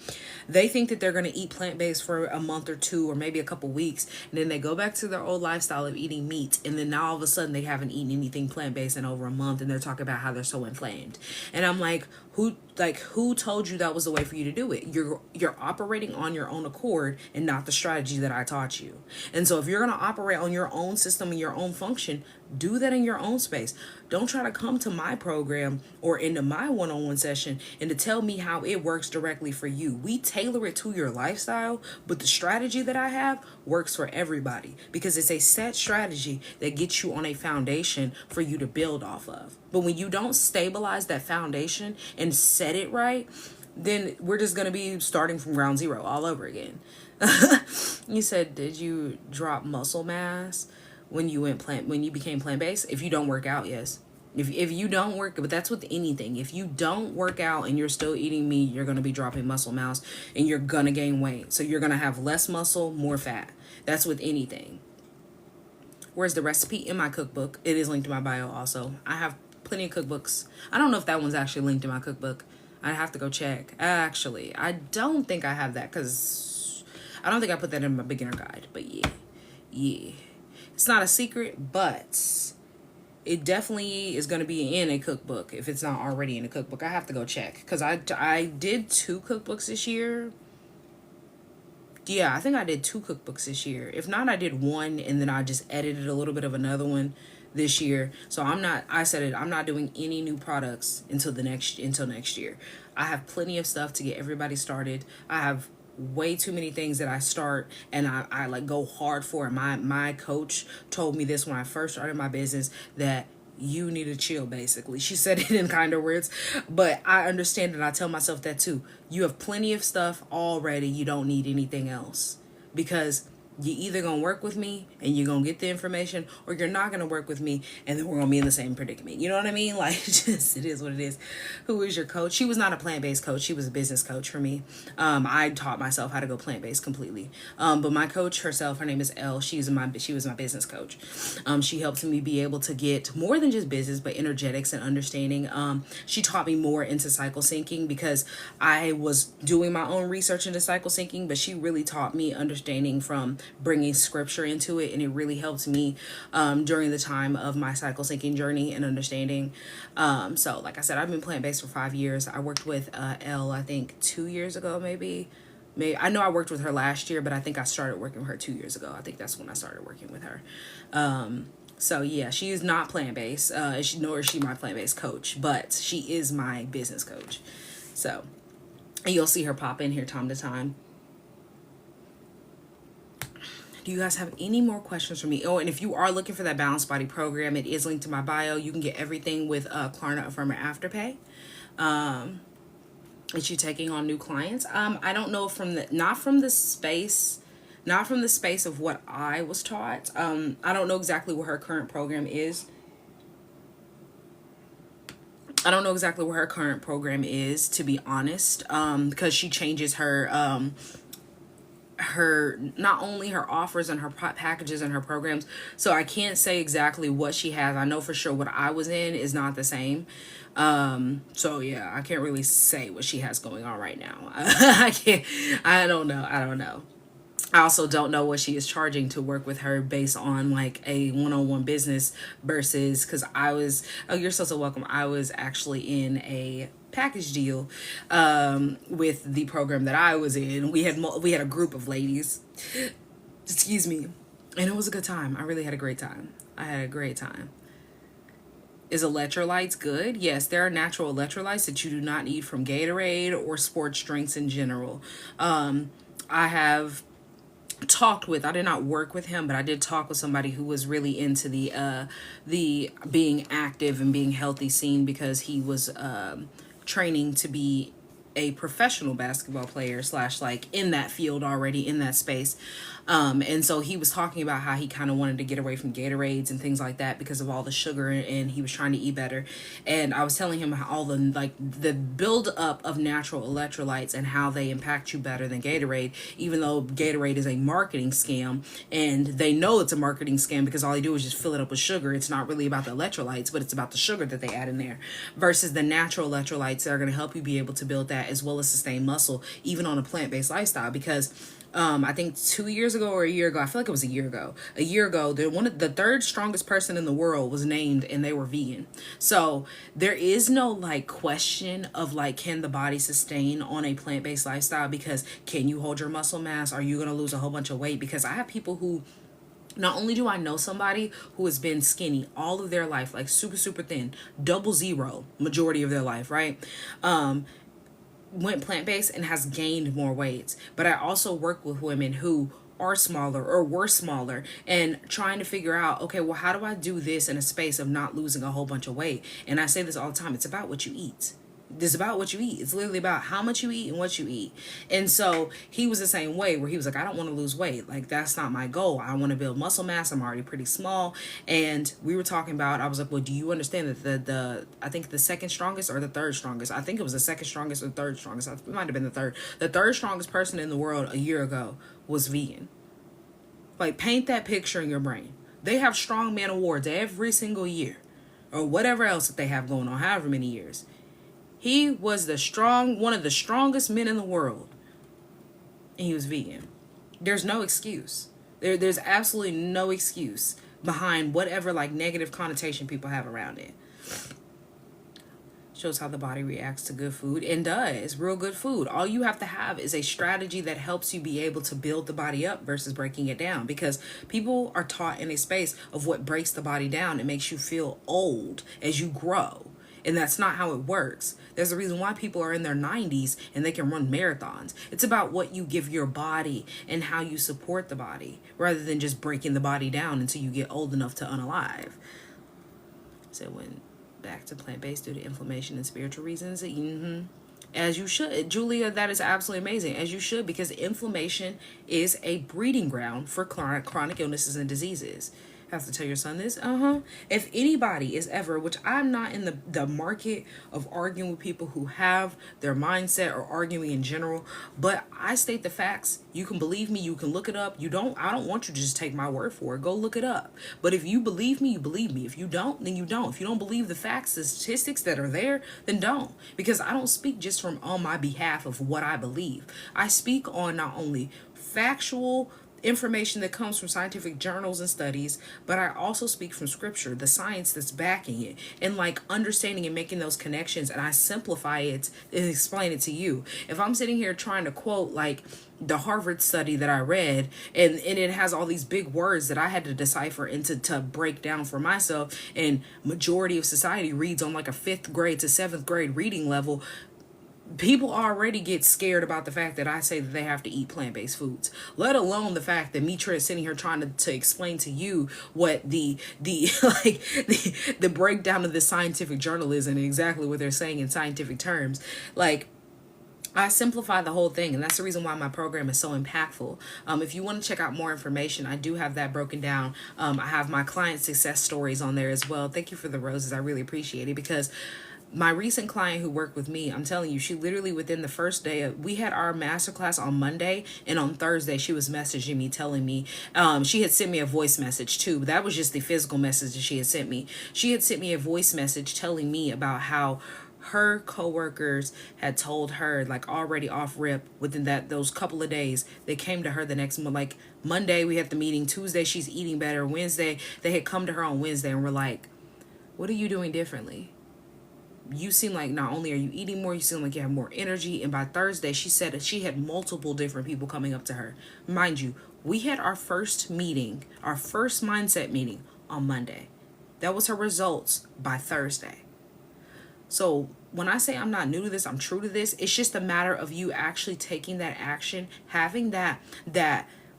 They think that they're gonna eat plant-based for a month or two or maybe a couple weeks, and then they go back to their old lifestyle of eating meat, and then now all of a sudden they haven't eaten anything plant-based in over a month, and they're talking about how they're so inflamed. And I'm like, who told you that was the way for you to do it? You're operating on your own accord and not the strategy that I taught you. And so if you're going to operate on your own system and your own function, do that in your own space. Don't try to come to my program or into my one-on-one session and to tell me how it works directly for you. We tailor it to your lifestyle, but the strategy that I have works for everybody because it's a set strategy that gets you on a foundation for you to build off of. But when you don't stabilize that foundation and set it right, then we're just going to be starting from ground zero all over again. You said, did you drop muscle mass when you became plant-based? If you don't work out, yes. If you don't work, but that's with anything. If you don't work out and you're still eating meat, you're going to be dropping muscle mass and you're going to gain weight. So you're going to have less muscle, more fat. That's with anything. Where's the recipe? In my cookbook. It is linked in my bio also. I have plenty of cookbooks. I don't know if that one's actually linked in my cookbook. I'd have to go check. Actually, I don't think I have that because I don't think I put that in my beginner guide. But yeah. It's not a secret, but it definitely is going to be in a cookbook if it's not already in a cookbook. I have to go check because I did 2 cookbooks this year. Yeah, I think I did 2 cookbooks this year. If not, I did 1 and then I just edited a little bit of another one this year. So I'm not doing any new products until next year. I have plenty of stuff to get everybody started. I have way too many things that I start and I like go hard for. And my coach told me this when I first started my business, that you need to chill, basically. She said it in kinder words, but I understand and I tell myself that too. You have plenty of stuff already. You don't need anything else, because you either gonna work with me and you're gonna get the information, or you're not gonna work with me and then we're gonna be in the same predicament. You know what I mean? Like, just, it is what it is. Who is your coach? She was not a plant-based coach. She was a business coach for me. I taught myself how to go plant-based completely. But my coach herself, her name is Elle. She was my business coach. She helped me be able to get more than just business, but energetics and understanding. She taught me more into cycle syncing, because I was doing my own research into cycle syncing, but she really taught me understanding from bringing scripture into it, and it really helped me during the time of my cycle syncing journey and understanding. So like I said, I've been plant-based for 5 years. I worked with Elle, I think 2 years ago, maybe I know I worked with her last year, but I think I started working with her 2 years ago. I think that's when I started working with her. So yeah, she is not plant-based, nor is she my plant-based coach, but she is my business coach. So, and you'll see her pop in here time to time. Do you guys have any more questions for me? Oh, and if you are looking for that Balanced Body program, it is linked to my bio. You can get everything with Klarna Affirmer Afterpay. That you taking on new clients. I don't know not from the space of what I was taught. I don't know exactly what her current program is. To be honest, because she changes her not only her offers and her packages and her programs, so I can't say exactly what she has. I know for sure what I was in is not the same. So yeah, I can't really say what she has going on right now. I don't know. I also don't know what she is charging to work with her based on like a one-on-one business versus, because you're so welcome. I was actually in a package deal with the program that I was in. We had a group of ladies, excuse me, and it was a good time. I really had a great time. Is electrolytes good? Yes, there are natural electrolytes that you do not need from Gatorade or sports drinks in general. I did not work with him, but I did talk with somebody who was really into the being active and being healthy scene, because he was training to be a professional basketball player / like in that field already, in that space. And so he was talking about how he kind of wanted to get away from Gatorades and things like that because of all the sugar, and he was trying to eat better. And I was telling him how all the build up of natural electrolytes and how they impact you better than Gatorade, even though Gatorade is a marketing scam, and they know it's a marketing scam because all they do is just fill it up with sugar. It's not really about the electrolytes, but it's about the sugar that they add in there, versus the natural electrolytes that are going to help you be able to build that as well as sustain muscle, even on a plant-based lifestyle. Because I think 2 years ago or a year ago, I feel like it was a year ago, the third strongest person in the world was named, and they were vegan. So there is no like question of like, can the body sustain on a plant-based lifestyle? Because can you hold your muscle mass? Are you going to lose a whole bunch of weight? Because I have people who, not only do I know somebody who has been skinny all of their life, like super, super thin, 00 majority of their life, right? Went plant-based and has gained more weight. But I also work with women who are smaller or were smaller, and trying to figure out, okay, well, how do I do this in a space of not losing a whole bunch of weight? And I say this all the time. It's about what you eat. It's about what you eat. It's literally about how much you eat and what you eat. And so he was the same way, where he was like, I don't want to lose weight. Like, that's not my goal. I want to build muscle mass. I'm already pretty small. And we were talking about, I was like, well, do you understand that I think the second strongest or the third strongest, I think it was the second strongest or third strongest, it might have been the third strongest person in the world a year ago was vegan. Like, paint that picture in your brain. They have strongman awards every single year, or whatever else that they have going on, however many years. He was one of the strongest men in the world, and he was vegan. There's no excuse. There's absolutely no excuse behind whatever like negative connotation people have around it. Shows how the body reacts to good food, and does. Real good food. All you have to have is a strategy that helps you be able to build the body up versus breaking it down, because people are taught in a space of what breaks the body down. It makes you feel old as you grow. And that's not how it works. There's a reason why people are in their 90s and they can run marathons. It's about what you give your body and how you support the body, rather than just breaking the body down until you get old enough to unalive. So went back to plant-based due to inflammation and spiritual reasons. As you should, Julia. That is absolutely amazing. As you should, because inflammation is a breeding ground for chronic illnesses and diseases. Have to tell your son this. If anybody is ever, which I'm not in the market of arguing with people who have their mindset or arguing in general, but I state the facts. You can believe me. You can look it up. I don't want you to just take my word for it. Go look it up. But if you believe me, you believe me. If you don't, then you don't. If you don't believe the facts, the statistics that are there, then don't. Because I don't speak just from on my behalf of what I believe. I speak on not only factual information that comes from scientific journals and studies, but I also speak from scripture, the science that's backing it, and like understanding and making those connections, and I simplify it and explain it to you. If I'm sitting here trying to quote like the Harvard study that I read, and it has all these big words that I had to decipher and to break down for myself, and majority of society reads on like a 5th grade to 7th grade reading level, people already get scared about the fact that I say that they have to eat plant-based foods, let alone the fact that me sitting here trying to explain to you what the like the breakdown of the scientific journal is and exactly what they're saying in scientific terms. Like, I simplify the whole thing, and that's the reason why my program is so impactful. If you want to check out more information, I do have that broken down. I have my client success stories on there as well. Thank you for the roses. I really appreciate it, because my recent client who worked with me, I'm telling you, she literally within the first day we had our masterclass on Monday, and on Thursday she was messaging me telling me, she had sent me a voice message too, but that was just the physical message that she had sent me. She had sent me a voice message telling me about how her coworkers had told her, like already off rip, within those couple of days, they came to her the next month. Like Monday we had the meeting, Tuesday she's eating better, Wednesday they had come to her on Wednesday and were like, what are you doing differently? You seem like not only are you eating more, you seem like you have more energy. And by Thursday, she said that she had multiple different people coming up to her. Mind you, we had our first meeting, our first mindset meeting on Monday. That was her results by Thursday. So when I say I'm not new to this, I'm true to this. It's just a matter of you actually taking that action, having that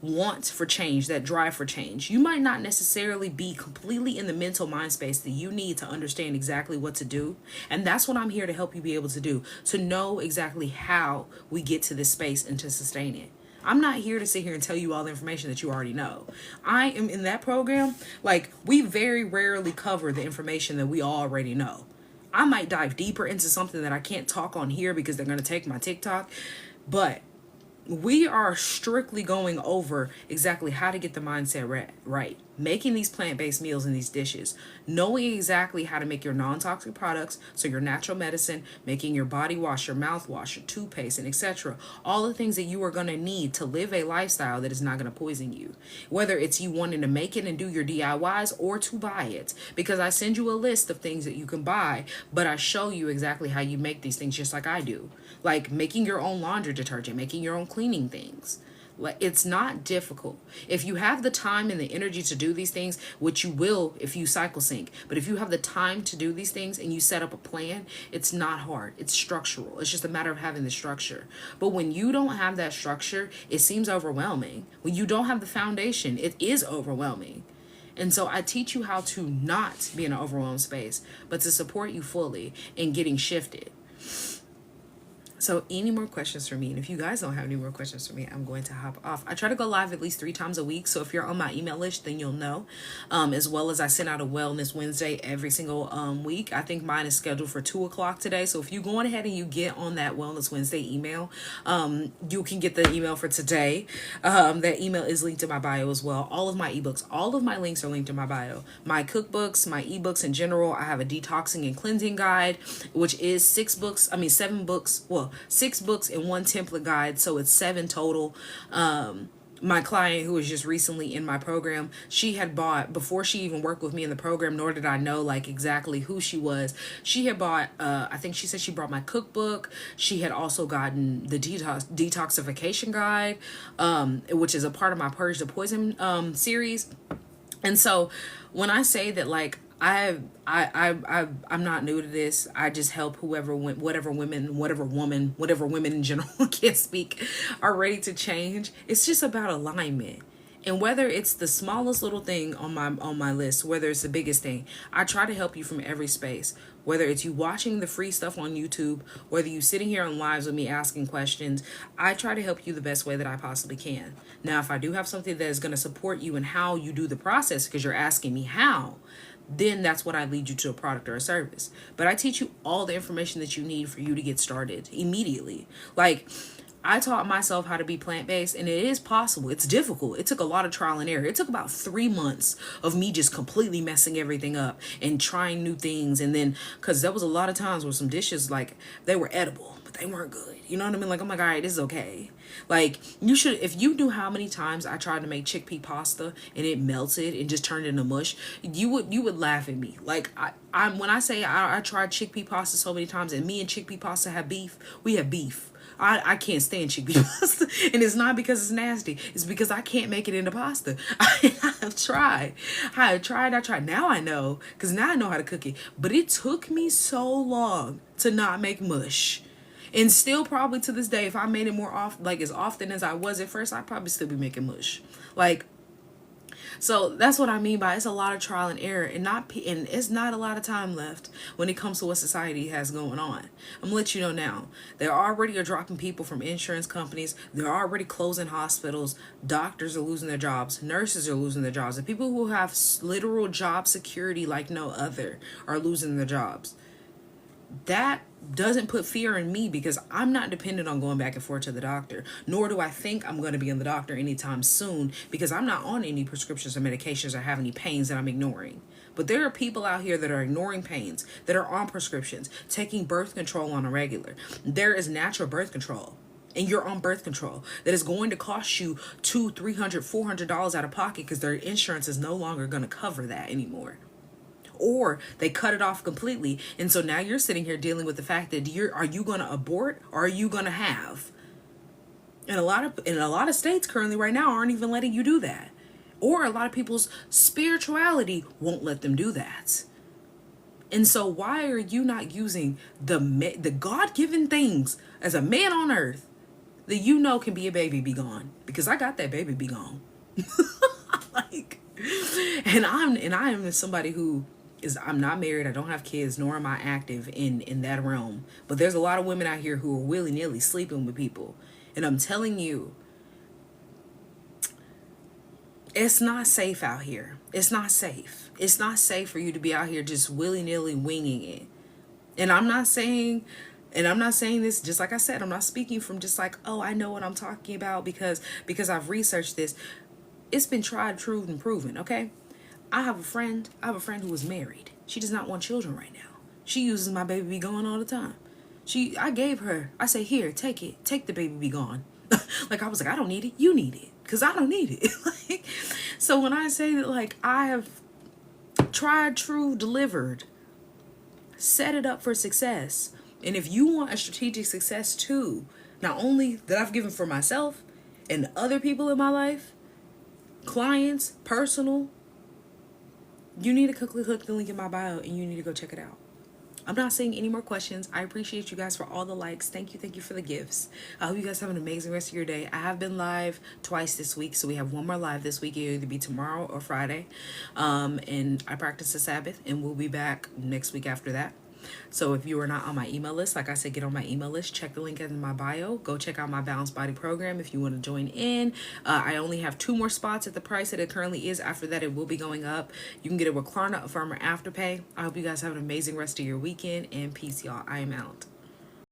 want for change, that drive for change. You might not necessarily be completely in the mental mind space that you need to understand exactly what to do. And that's what I'm here to help you be able to do, to know exactly how we get to this space and to sustain it. I'm not here to sit here and tell you all the information that you already know. I am in that program. Like, we very rarely cover the information that we already know. I might dive deeper into something that I can't talk on here because they're going to take my TikTok, but we are strictly going over exactly how to get the mindset right, making these plant-based meals and these dishes, knowing exactly how to make your non-toxic products, so your natural medicine, making your body wash, your mouthwash, your toothpaste, and etc. All the things that you are going to need to live a lifestyle that is not going to poison you. Whether it's you wanting to make it and do your DIYs or to buy it, because I send you a list of things that you can buy, but I show you exactly how you make these things just like I do. Like making your own laundry detergent, making your own cleaning things. It's not difficult. If you have the time and the energy to do these things, which you will if you cycle sync, but if you have the time to do these things and you set up a plan, it's not hard. It's structural. It's just a matter of having the structure. But when you don't have that structure, it seems overwhelming. When you don't have the foundation, it is overwhelming. And so I teach you how to not be in an overwhelmed space, but to support you fully in getting shifted. So any more questions for me? And if you guys don't have any more questions for me, I'm going to hop off. I try to go live at least 3 times a week. So if you're on my email list, then you'll know. As well as I send out a Wellness Wednesday every single week. I think mine is scheduled for 2 o'clock today. So if you go on ahead and you get on that Wellness Wednesday email, you can get the email for today. That email is linked in my bio as well. All of my ebooks, all of my links are linked in my bio. My cookbooks, my ebooks in general. I have a detoxing and cleansing guide, which is 7 books. Well, 6 books and 1 template guide, so it's 7 total. My client who was just recently in my program, she had bought, before she even worked with me in the program, nor did I know like exactly who she was, she had bought, I think she said she brought my cookbook. She had also gotten the detoxification guide, which is a part of my Purge the Poison series. And so when I say that, like, I'm not new to this. I just help whatever women in general can't speak, are ready to change. It's just about alignment. And whether it's the smallest little thing on my list, whether it's the biggest thing, I try to help you from every space. Whether it's you watching the free stuff on YouTube, whether you sitting here on lives with me asking questions, I try to help you the best way that I possibly can. Now, if I do have something that is going to support you in how you do the process, because you're asking me how, then that's what I lead you to, a product or a service. But I teach you all the information that you need for you to get started immediately. Like, I taught myself how to be plant-based, and it is possible. It's difficult. It took a lot of trial and error. It took about 3 months of me just completely messing everything up and trying new things. And then, because there was a lot of times where some dishes, like, they were edible, but they weren't good. You know what I mean? Like, I'm like, all right, this is okay. Like, you should, if you knew how many times I tried to make chickpea pasta and it melted and just turned into mush, you would laugh at me. Like, I'm when I say I tried chickpea pasta so many times, and me and chickpea pasta have beef, we have beef. I can't stand chickpea pasta. And it's not because it's nasty. It's because I can't make it into pasta. I have tried. I tried. Now I know. Because now I know how to cook it. But it took me so long to not make mush. And still probably to this day, if I made it more often, like as often as I was at first, I'd probably still be making mush. Like, so that's what I mean by it's a lot of trial and error, and it's not a lot of time left when it comes to what society has going on. I'm gonna let you know now. They already are dropping people from insurance companies. They're already closing hospitals. Doctors are losing their jobs. Nurses are losing their jobs. The people who have literal job security like no other are losing their jobs. That doesn't put fear in me because I'm not dependent on going back and forth to the doctor, nor do I think I'm going to be in the doctor anytime soon because I'm not on any prescriptions or medications or have any pains that I'm ignoring. But there are people out here that are ignoring pains, that are on prescriptions, taking birth control on a regular. There is natural birth control, and you're on birth control that is going to cost you $200, $300, $400 out of pocket because their insurance is no longer going to cover that anymore. Or they cut it off completely. And so now you're sitting here dealing with the fact that are you going to abort or are you going to have? And a lot of states currently right now aren't even letting you do that. Or a lot of people's spirituality won't let them do that. And so why are you not using the God-given things as a man on earth that you know can be a baby be gone? Because I got that baby be gone. Like, and I am somebody who I'm not married, I don't have kids, nor am I active in that realm. But there's a lot of women out here who are willy-nilly sleeping with people. And I'm telling you, it's not safe out here. It's not safe. It's not safe for you to be out here just willy-nilly winging it. And I'm not saying this, just like I said, I'm not speaking from just like, oh, I know what I'm talking about because I've researched this. It's been tried, true, and proven, okay? I have a friend who is married. She does not want children right now. She uses my baby be gone all the time. I say, here, take it. Take the baby be gone. Like, I was like, I don't need it. You need it. Because I don't need it. Like, so when I say that, like, I have tried, true, delivered, set it up for success. And if you want a strategic success too, not only that I've given for myself and other people in my life, clients, personal, you need to click the link in my bio and you need to go check it out. I'm not saying any more questions. I appreciate you guys for all the likes. Thank you for the gifts. I hope you guys have an amazing rest of your day. I have been live twice this week, so we have one more live this week. It'll either be tomorrow or Friday. And I practice the Sabbath, and we'll be back next week after that. So if you are not on my email list, like I said, get on my email list. Check the link in my bio. Go check out my Balanced Body program if you want to join in. I only have 2 more spots at the price that it currently is. After that, it will be going up. You can get a Recliner Affirmer Afterpay. I hope you guys have an amazing rest of your weekend, and peace, y'all. I am out.